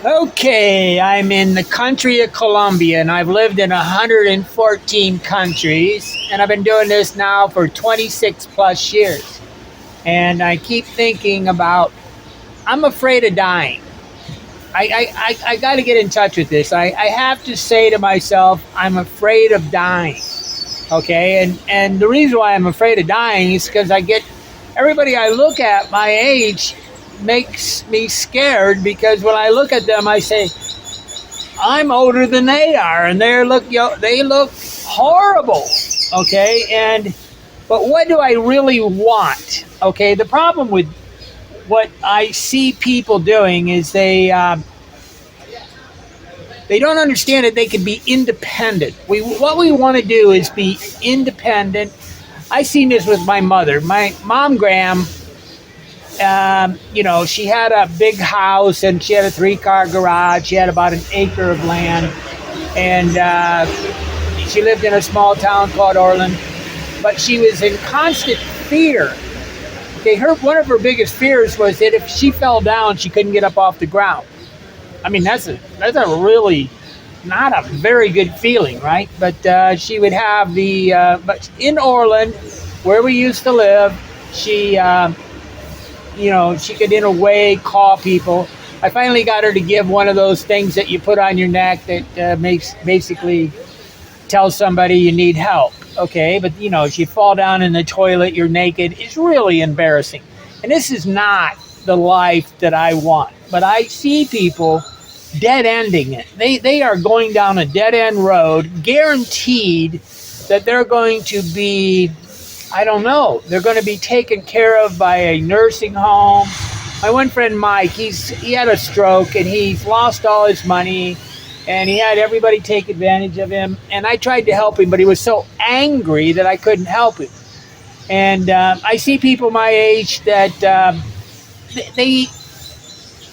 Okay, I'm in the country of Colombia and I've lived in 114 countries and I've been doing this now for 26 plus years. And I keep thinking about, I'm afraid of dying. I got to get in touch with this. I have to say to myself, I'm afraid of dying. Okay, and the reason why I'm afraid of dying is because everybody I look at my age makes me scared because when I look at them, I say, I'm older than they are, and they look horrible. Okay, but what do I really want? Okay, the problem with what I see people doing is they don't understand that they can be independent. What we want to do is be independent. I seen this with my mother. My mom, Graham, she had a big house and she had a 3-car garage. She had about an acre of land, and she lived in a small town called Orland. But she was in constant fear. Okay, one of her biggest fears was that if she fell down, she couldn't get up off the ground. I mean, that's a really not a very good feeling, right? But she would have but in Orland, where we used to live, she could in a way call people. I finally got her to give one of those things that you put on your neck that basically tells somebody you need help. Okay, but if you fall down in the toilet, you're naked. It's really embarrassing. And this is not the life that I want. But I see people dead-ending it. They are going down a dead-end road, guaranteed that they're going to be, I don't know, they're going to be taken care of by a nursing home. My one friend, Mike, he had a stroke and he's lost all his money and he had everybody take advantage of him. And I tried to help him, but he was so angry that I couldn't help him. And I see people my age that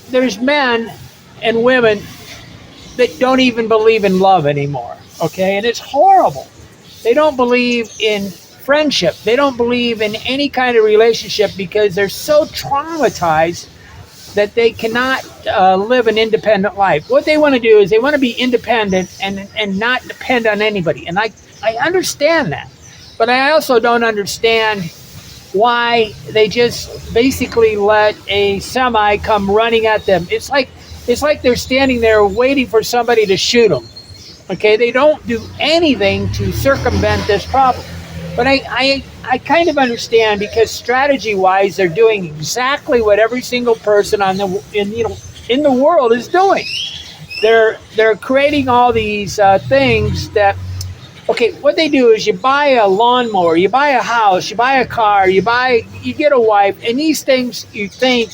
there's men and women that don't even believe in love anymore, okay? And it's horrible. They don't believe in friendship. They don't believe in any kind of relationship because they're so traumatized that they cannot live an independent life. What they want to do is they want to be independent and not depend on anybody. And I understand that. But I also don't understand why they just basically let a semi come running at them. It's like they're standing there waiting for somebody to shoot them. Okay, they don't do anything to circumvent this problem. But I kind of understand because strategy-wise, they're doing exactly what every single person in the world is doing. They're creating all these things that. Okay, what they do is you buy a lawnmower, you buy a house, you buy a car, you get a wife, and these things you think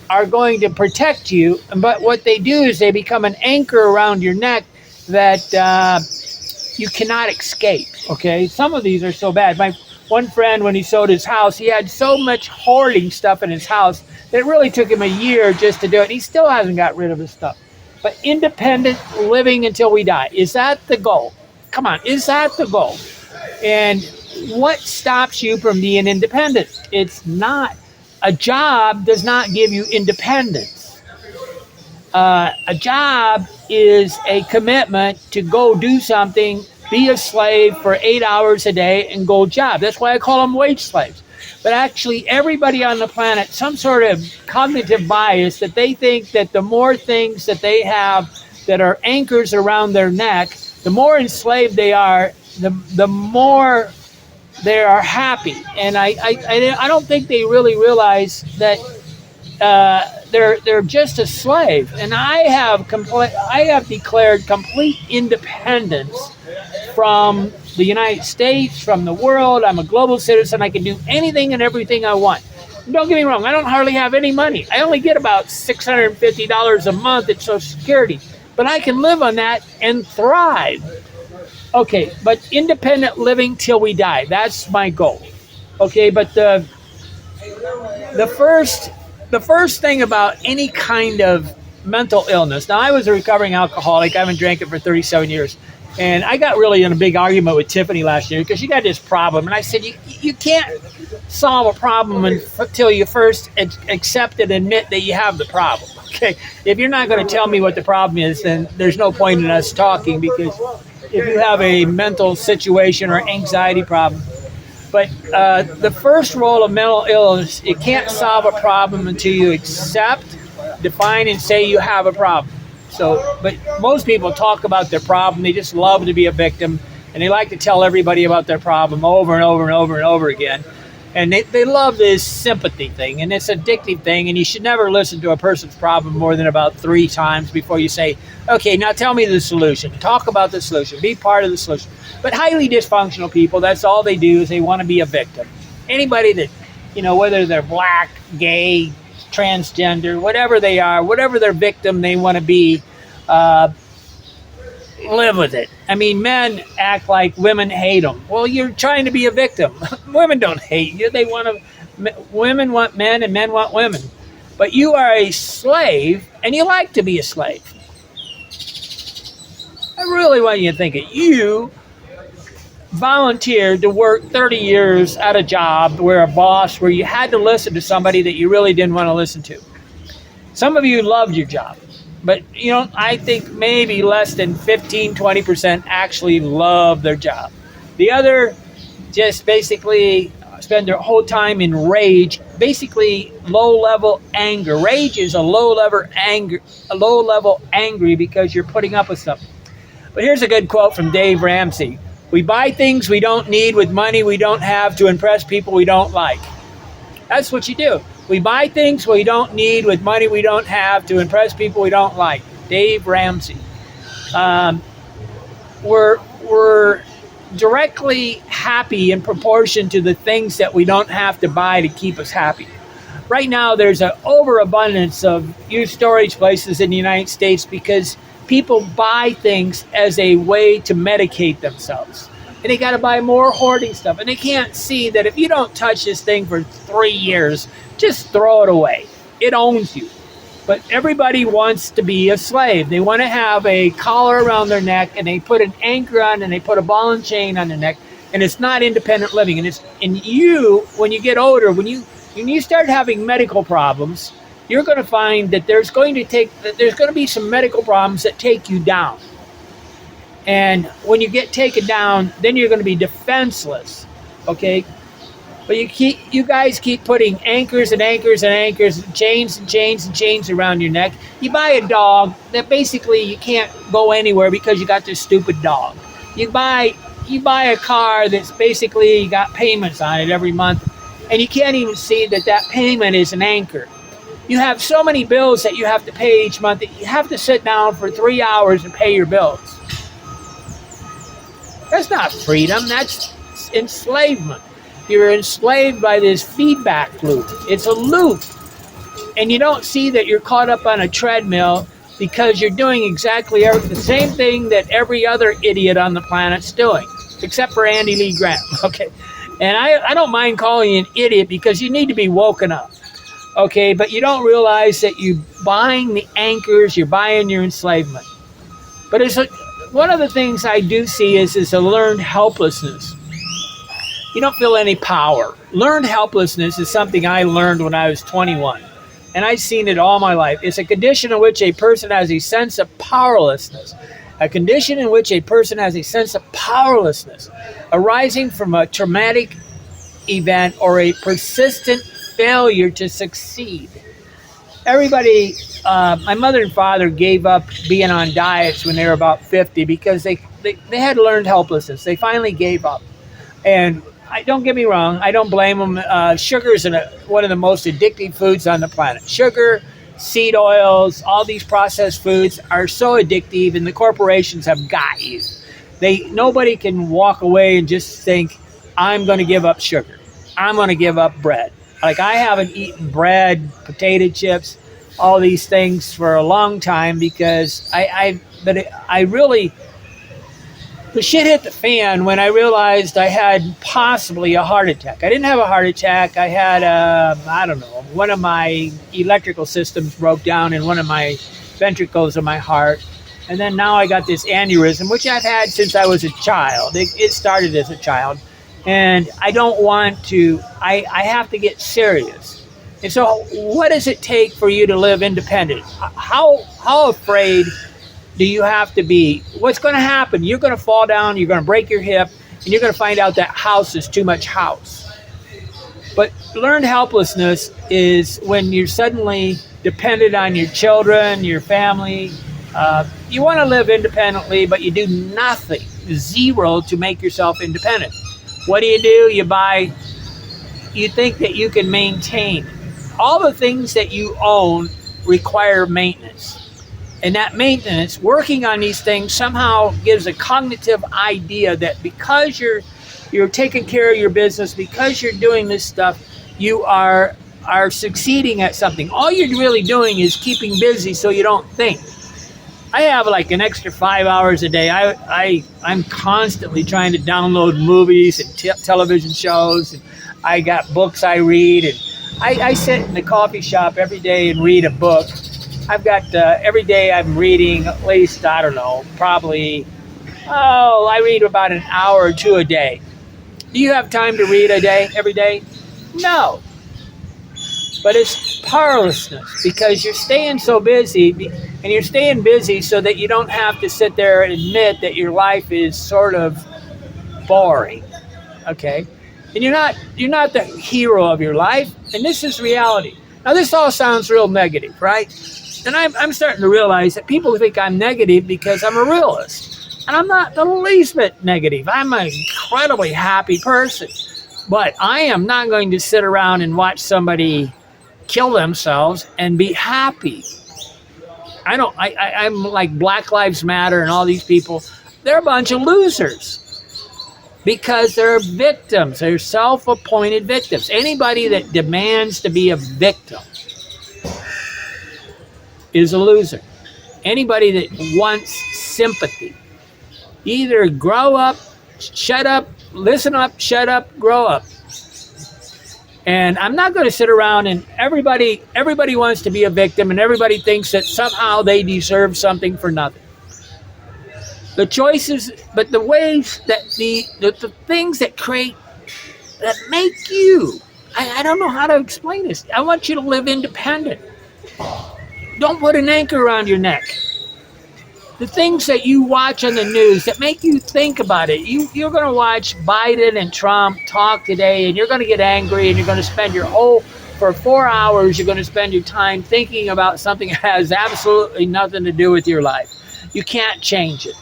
are going to protect you, but what they do is they become an anchor around your neck that you cannot escape, okay? Some of these are so bad. My one friend, when he sold his house, he had so much hoarding stuff in his house that it really took him a year just to do it, and he still hasn't got rid of his stuff. But independent living until we die, is that the goal? Come on, is that the goal? And what stops you from being independent? It's not. A job does not give you independence. A job is a commitment to go do something, be a slave for 8 hours a day and go job. That's why I call them wage slaves. But actually, everybody on the planet, some sort of cognitive bias that they think that the more things that they have that are anchors around their neck, the more enslaved they are, the more they are happy. And I don't think they really realize that they're just a slave. And I have declared complete independence from the United States, from the world. I'm a global citizen. I can do anything and everything I want. Don't get me wrong. I don't hardly have any money. I only get about $650 a month at Social Security. But I can live on that and thrive. Okay, but independent living till we die. That's my goal. Okay, but the first thing about any kind of mental illness. Now, I was a recovering alcoholic. I haven't drank it for 37 years. And I got really in a big argument with Tiffany last year because she got this problem. And I said, you can't solve a problem until you first accept and admit that you have the problem. Okay, if you're not going to tell me what the problem is, then there's no point in us talking, because if you have a mental situation or anxiety problem. But the first role of mental illness, it can't solve a problem until you accept, define, and say you have a problem. So, but most people talk about their problem. They just love to be a victim, and they like to tell everybody about their problem over and over and over and over again. And they love this sympathy thing, and it's an addictive thing, and you should never listen to a person's problem more than about 3 times before you say, okay, now tell me the solution. Talk about the solution. Be part of the solution. But highly dysfunctional people, that's all they do, is they want to be a victim. Anybody that, whether they're black, gay, transgender, whatever they are, whatever their victim they want to be, live with it. I mean, men act like women hate them. Well, you're trying to be a victim. Women don't hate you. Women want men and men want women. But you are a slave, and you like to be a slave. I really want you to think it. You volunteered to work 30 years at a job where you had to listen to somebody that you really didn't want to listen to. Some of you loved your job. But, I think maybe less than 15-20% actually love their job. The other just basically spend their whole time in rage, basically low-level anger. Rage is a low-level angry because you're putting up with something. But here's a good quote from Dave Ramsey. We buy things we don't need with money we don't have to impress people we don't like. That's what you do. We buy things we don't need with money we don't have to impress people we don't like. Dave Ramsey. We're directly happy in proportion to the things that we don't have to buy to keep us happy. Right now, there's an overabundance of used storage places in the United States because people buy things as a way to medicate themselves. And they got to buy more hoarding stuff. And they can't see that if you don't touch this thing for 3 years, just throw it away. It owns you. But everybody wants to be a slave. They want to have a collar around their neck, and they put an anchor on, and they put a ball and chain on their neck, and it's not independent living. And you, when you get older, when you start having medical problems, you're going to find that there's going to be some medical problems that take you down. And when you get taken down, then you're going to be defenseless. Okay? But you guys keep putting anchors and anchors and anchors, and chains and chains and chains around your neck. You buy a dog that basically you can't go anywhere because you got this stupid dog. You buy a car that's basically you got payments on it every month, and you can't even see that payment is an anchor. You have so many bills that you have to pay each month that you have to sit down for 3 hours and pay your bills. That's not freedom, that's enslavement. You're enslaved by this feedback loop. It's a loop. And you don't see that you're caught up on a treadmill because you're doing exactly the same thing that every other idiot on the planet's doing, except for Andy Lee Graham. Okay. And I don't mind calling you an idiot because you need to be woken up. Okay, but you don't realize that you're buying the anchors, you're buying your enslavement. But one of the things I do see is a learned helplessness. You don't feel any power. Learned helplessness is something I learned when I was 21. And I've seen it all my life. It's a condition in which a person has a sense of powerlessness. A condition in which a person has a sense of powerlessness arising from a traumatic event or a persistent failure to succeed. Everybody, my mother and father gave up being on diets when they were about 50 because they had learned helplessness. They finally gave up. And don't get me wrong, I don't blame them. Sugar is one of the most addictive foods on the planet. Sugar, seed oils, all these processed foods are so addictive, and the corporations have got you. Nobody can walk away and just think, I'm going to give up sugar. I'm going to give up bread. Like, I haven't eaten bread, potato chips, all these things for a long time because the shit hit the fan when I realized I had possibly a heart attack. I didn't have a heart attack. I had one of my electrical systems broke down in one of my ventricles of my heart. And then now I got this aneurysm, which I've had since I was a child. It started as a child. and I don't want to. I have to get serious. And so, what does it take for you to live independent? How afraid do you have to be? What's going to happen? You're going to fall down. You're going to break your hip, and you're going to find out that house is too much house. But learned helplessness is when you're suddenly dependent on your children, your family. You want to live independently, but you do nothing, zero, to make yourself independent. What do? You think that you can maintain. All the things that you own require maintenance. And that maintenance, working on these things, somehow gives a cognitive idea that because you're taking care of your business, because you're doing this stuff, you are succeeding at something. All you're really doing is keeping busy so you don't think. I have like an extra 5 hours a day. I'm constantly trying to download movies and television shows, and I got books I read, and I sit in the coffee shop every day and read a book. I've got every day I'm reading at least, I don't know, probably, I read about an hour or two a day. Do you have time to read a day, every day? No. But it's powerlessness because you're staying so busy, and you're staying busy so that you don't have to sit there and admit that your life is sort of boring. Okay? And you're not the hero of your life, and this is reality. Now this all sounds real negative, right? And I'm starting to realize that people think I'm negative because I'm a realist. And I'm not the least bit negative. I'm an incredibly happy person. But I am not going to sit around and watch somebody kill themselves and be happy. I'm like Black Lives Matter and all these people. They're a bunch of losers because they're victims. They're self-appointed victims. Anybody that demands to be a victim is a loser. Anybody that wants sympathy, either grow up, shut up, listen up, shut up, grow up. And I'm not going to sit around and everybody wants to be a victim, and everybody thinks that somehow they deserve something for nothing. The choices, but the ways that the things that make you, I don't know how to explain this. I want you to live independent. Don't put an anchor around your neck. The things that you watch on the news that make you think about it. You're going to watch Biden and Trump talk today, and you're going to get angry, and you're going to spend for 4 hours, you're going to spend your time thinking about something that has absolutely nothing to do with your life. You can't change it.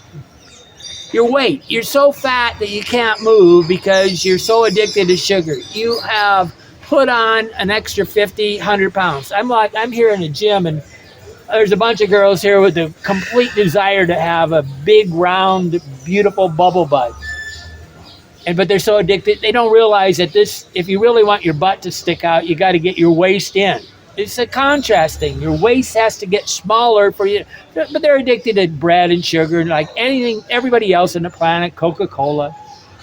Your weight. You're so fat that you can't move because you're so addicted to sugar. You have put on an extra 50, 100 pounds. I'm here in the gym, and there's a bunch of girls here with a complete desire to have a big, round, beautiful bubble butt. But they're so addicted, they don't realize that if you really want your butt to stick out, you got to get your waist in. It's a contrast thing. Your waist has to get smaller for you. But they're addicted to bread and sugar and like anything, everybody else on the planet, Coca-Cola.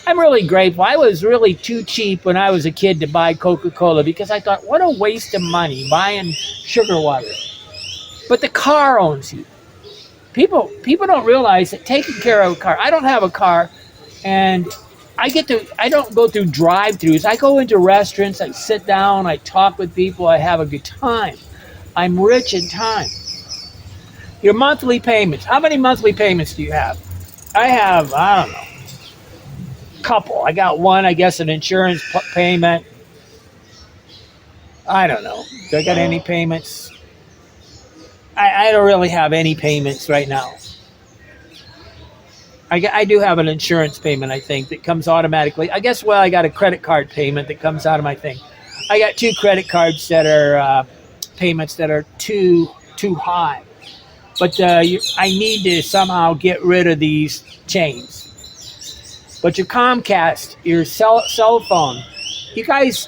I'm really grateful. I was really too cheap when I was a kid to buy Coca-Cola because I thought, what a waste of money buying sugar water. But the car owns you. People don't realize that taking care of a car. I don't have a car, and I don't go through drive-thrus. I go into restaurants, I sit down, I talk with people, I have a good time. I'm rich in time. Your monthly payments. How many monthly payments do you have? I have, I don't know, a couple. I got one, I guess, an insurance payment. I don't know. Do I got any payments? I don't really have any payments right now. I do have an insurance payment, I think, that comes automatically. I guess, I got a credit card payment that comes out of my thing. I got 2 credit cards that are payments that are too high. But I need to somehow get rid of these chains. But your Comcast, your cell phone, you guys,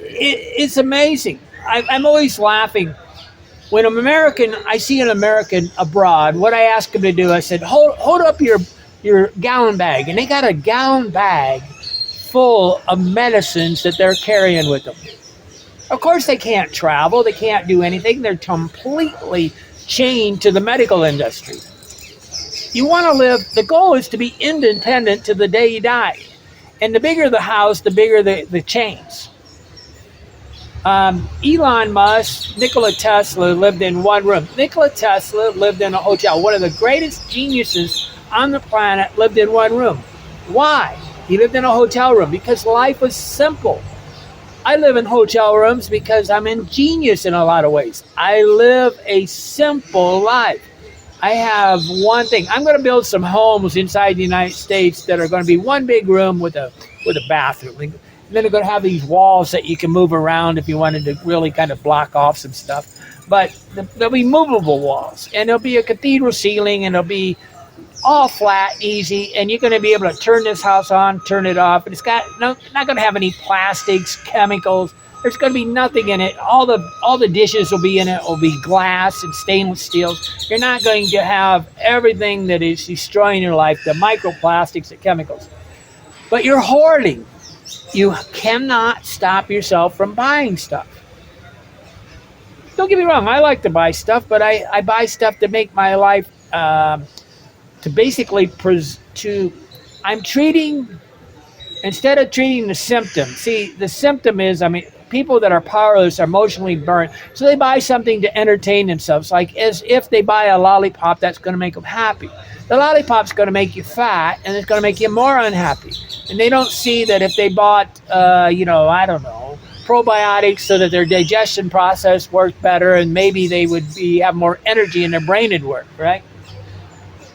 it's amazing. I'm always laughing. When I see an American abroad, what I ask them to do, I said, hold up your gallon bag. And they got a gallon bag full of medicines that they're carrying with them. Of course, they can't travel. They can't do anything. They're completely chained to the medical industry. You want to live, the goal is to be independent to the day you die. And the bigger the house, the bigger the chains. Elon Musk, Nikola Tesla lived in one room. Nikola Tesla lived in a hotel. One of the greatest geniuses on the planet lived in one room. Why? He lived in a hotel room because life was simple. I live in hotel rooms because I'm ingenious in a lot of ways. I live a simple life. I have one thing. I'm going to build some homes inside the United States that are going to be one big room with a bathroom. And then they're going to have these walls that you can move around if you wanted to really kind of block off some stuff. But there'll be movable walls, and there'll be a cathedral ceiling, and it'll be all flat, easy, and you're going to be able to turn this house on, turn it off. And it's got not going to have any plastics, chemicals. There's going to be nothing in it. All the dishes will be in it. Will be glass and stainless steels. You're not going to have everything that is destroying your life, the microplastics, the chemicals. But you're hoarding. You cannot stop yourself from buying stuff. Don't get me wrong. I like to buy stuff, but I buy stuff to make my life to basically I'm treating, instead of treating the symptom. See, the symptom is, people that are powerless are emotionally burnt, so they buy something to entertain themselves, like as if they buy a lollipop that's going to make them happy. The lollipop's going to make you fat, and it's going to make you more unhappy. And they don't see that if they bought, probiotics so that their digestion process worked better, and maybe they would have more energy and their brain would work, right?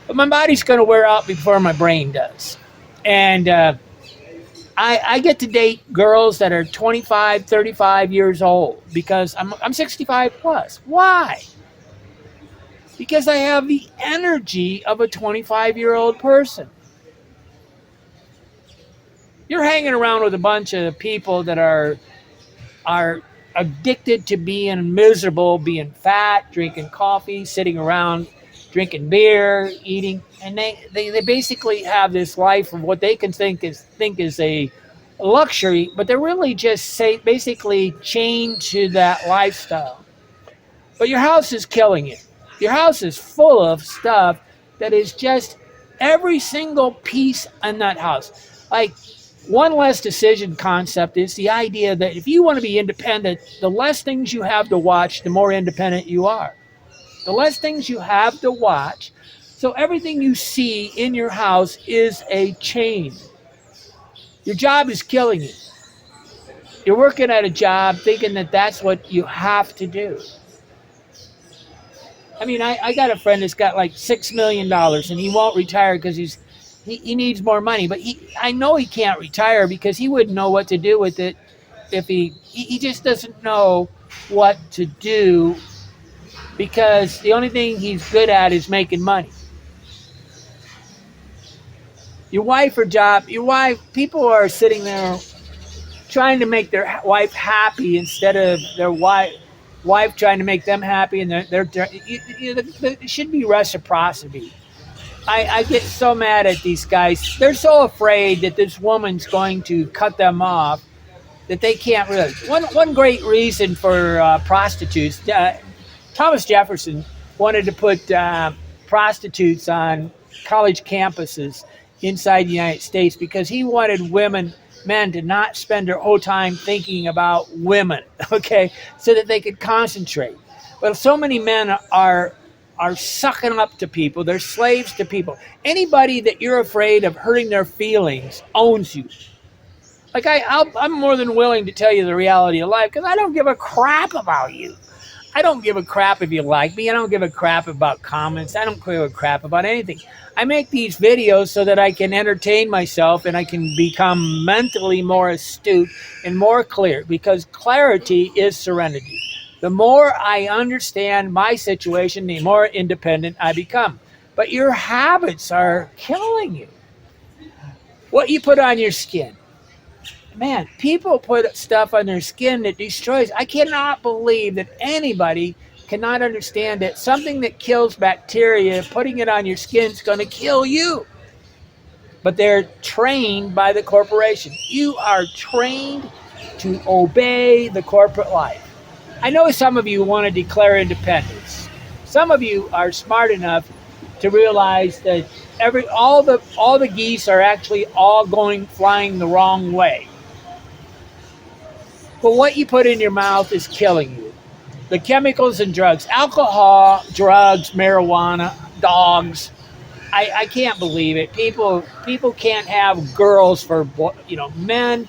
But my body's going to wear out before my brain does. And I get to date girls that are 25, 35 years old because I'm 65 plus. Why? Because I have the energy of a 25-year-old person. You're hanging around with a bunch of people that are addicted to being miserable, being fat, drinking coffee, sitting around, drinking beer, eating, and they basically have this life of what they can think is a luxury, but they're really just basically chained to that lifestyle. But your house is killing you. Your house is full of stuff that is just every single piece in that house. Like, one less decision concept is the idea that if you want to be independent, the less things you have to watch, the more independent you are. The less things you have to watch, so everything you see in your house is a chain. Your job is killing you. You're working at a job thinking that that's what you have to do. I got a friend that's got like $6 million and he won't retire because he needs more money. But I know he can't retire because he wouldn't know what to do with it if he just doesn't know what to do, because the only thing he's good at is making money. People are sitting there trying to make their wife happy instead of their wife trying to make them happy, and there should be reciprocity. I get so mad at these guys. They're so afraid that this woman's going to cut them off that they can't really. One great reason for prostitutes, Thomas Jefferson wanted to put prostitutes on college campuses inside the United States because he wanted men to not spend their whole time thinking about women, okay, so that they could concentrate. But so many men are sucking up to people. They're slaves to people. Anybody that you're afraid of hurting their feelings owns you. Like I'm more than willing to tell you the reality of life because I don't give a crap about you. I don't give a crap if you like me. I don't give a crap about comments. I don't give a crap about anything. I make these videos so that I can entertain myself and I can become mentally more astute and more clear, because clarity is serenity. The more I understand my situation, the more independent I become. But your habits are killing you. What you put on your skin. Man, people put stuff on their skin that destroys. I cannot believe that anybody cannot understand that something that kills bacteria, putting it on your skin is going to kill you. But they're trained by the corporation. You are trained to obey the corporate life. I know some of you want to declare independence. Some of you are smart enough to realize that all the geese are actually all going flying the wrong way. But what you put in your mouth is killing you. The chemicals and drugs, alcohol, drugs, marijuana, dogs. I can't believe it. People can't have girls for men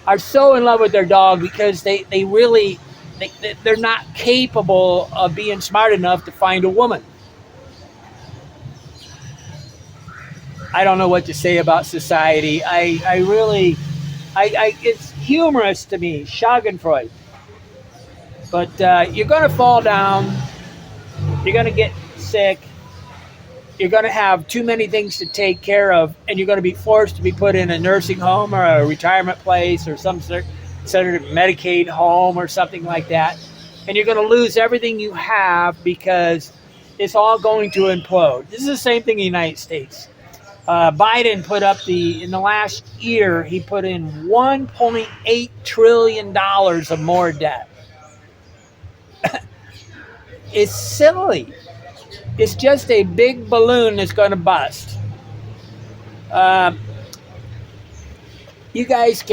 are so in love with their dog because they really they're not capable of being smart enough to find a woman. I don't know what to say about society. I really it's humorous to me, Schadenfreude. But you're going to fall down. You're going to get sick. You're going to have too many things to take care of, and you're going to be forced to be put in a nursing home or a retirement place or some sort of Medicaid home or something like that. And you're going to lose everything you have because it's all going to implode. This is the same thing in the United States. Biden put up in the last year, he put in $1.8 trillion of more debt. It's silly. It's just a big balloon that's going to bust. You guys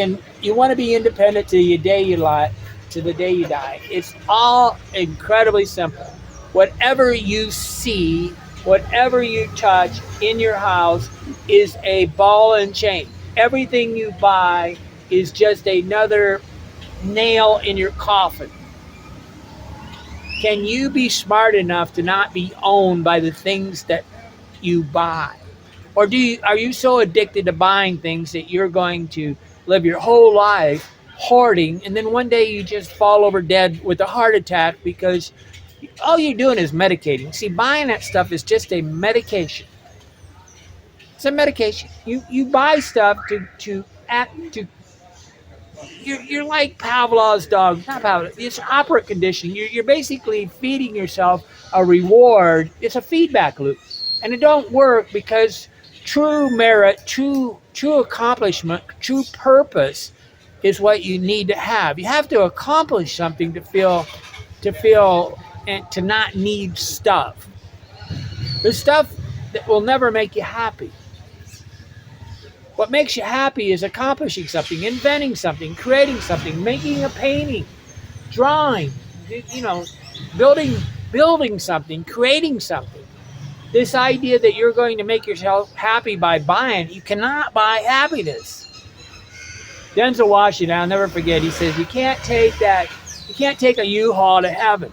you want to be independent to the day you die. It's all incredibly simple. Whatever you see, whatever you touch in your house is a ball and chain. Everything you buy is just another nail in your coffin. Can you be smart enough to not be owned by the things that you buy? Or are you so addicted to buying things that you're going to live your whole life hoarding, and then one day you just fall over dead with a heart attack because all you're doing is medicating? See, buying that stuff is just a medication. It's a medication. You buy stuff to act to. You're like Pavlov's dog. Not Pavlov. It's operant conditioning. You're basically feeding yourself a reward. It's a feedback loop, and it don't work because true merit, true accomplishment, true purpose is what you need to have. You have to accomplish something to feel and to not need stuff. There's stuff that will never make you happy. What makes you happy is accomplishing something, inventing something, creating something, making a painting, drawing, building something, creating something. This idea that you're going to make yourself happy by buying, you cannot buy happiness. Denzel Washington, I'll never forget, he says, you can't take a U-Haul to heaven.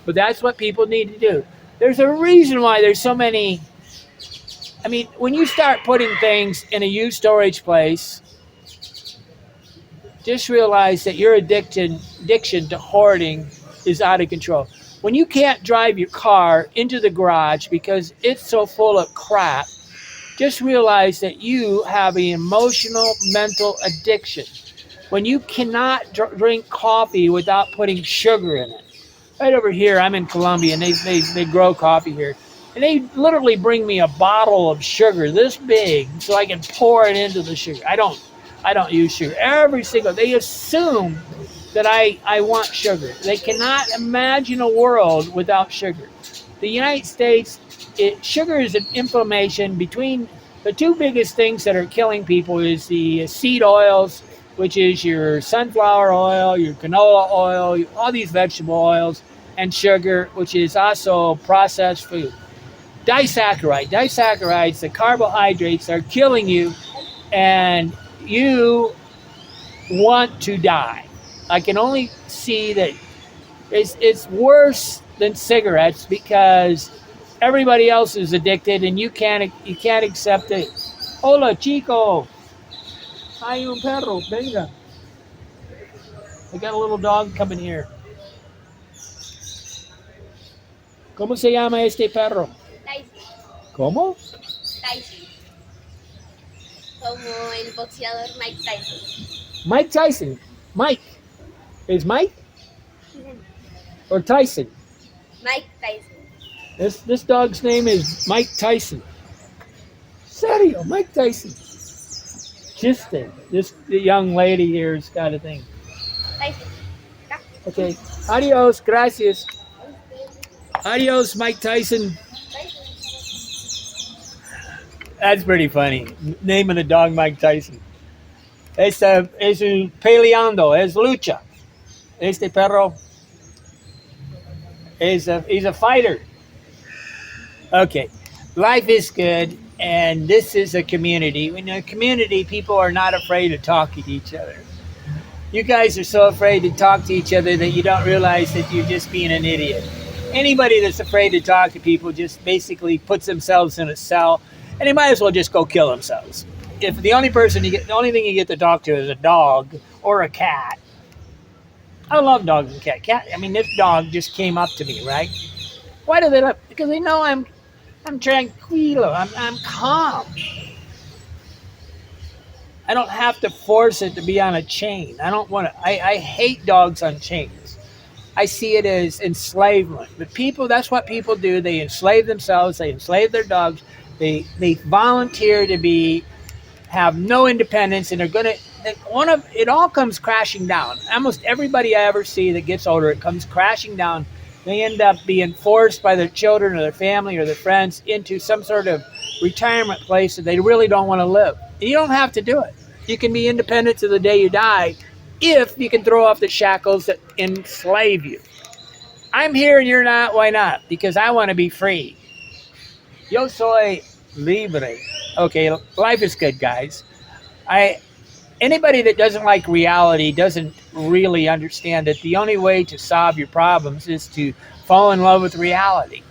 But that's what people need to do. There's a reason why there's so many. I mean, when you start putting things in a used storage place, just realize that your addiction to hoarding is out of control. When you can't drive your car into the garage because it's so full of crap, just realize that you have an emotional, mental addiction. When you cannot drink coffee without putting sugar in it. Right over here, I'm in Colombia, and they grow coffee here. And they literally bring me a bottle of sugar this big so I can pour it into the sugar. I don't use sugar. They assume that I want sugar. They cannot imagine a world without sugar. The United States, sugar is an inflammation between the two biggest things that are killing people is the seed oils, which is your sunflower oil, your canola oil, all these vegetable oils, and sugar, which is also processed food. Disaccharides, the carbohydrates are killing you, and you want to die. I can only see that it's worse than cigarettes because everybody else is addicted and you can't accept it. Hola, chico. Hay un perro, venga. I got a little dog coming here. ¿Cómo se llama este perro? ¿Cómo? Tyson. Como el boxeador Mike Tyson. Mike Tyson. Mike. Is Mike? Or Tyson? Mike Tyson. This dog's name is Mike Tyson. Serio, Mike Tyson. Chiste. The young lady here's got a thing. Tyson. Okay. Adios. Gracias. Adios, Mike Tyson. That's pretty funny. Name of the dog, Mike Tyson. Es peleando, es lucha. Este perro he's a fighter. Okay, life is good, and this is a community. In a community, people are not afraid to talk to each other. You guys are so afraid to talk to each other that you don't realize that you're just being an idiot. Anybody that's afraid to talk to people just basically puts themselves in a cell, and they might as well just go kill themselves. If the only thing you get to talk to is a dog or a cat. I love dogs and cats. I mean, this dog just came up to me, right? Why do they love? Because they know I'm tranquilo. I'm calm. I don't have to force it to be on a chain. I don't want to. I hate dogs on chains. I see it as enslavement. But people, that's what people do. They enslave themselves. They enslave their dogs. They volunteer to have no independence, and they're gonna. It all comes crashing down. Almost everybody I ever see that gets older, it comes crashing down. They end up being forced by their children or their family or their friends into some sort of retirement place that they really don't want to live. And you don't have to do it. You can be independent to the day you die if you can throw off the shackles that enslave you. I'm here and you're not. Why not? Because I want to be free. Yo soy libre. Okay, life is good, guys. Anybody that doesn't like reality doesn't really understand that the only way to solve your problems is to fall in love with reality.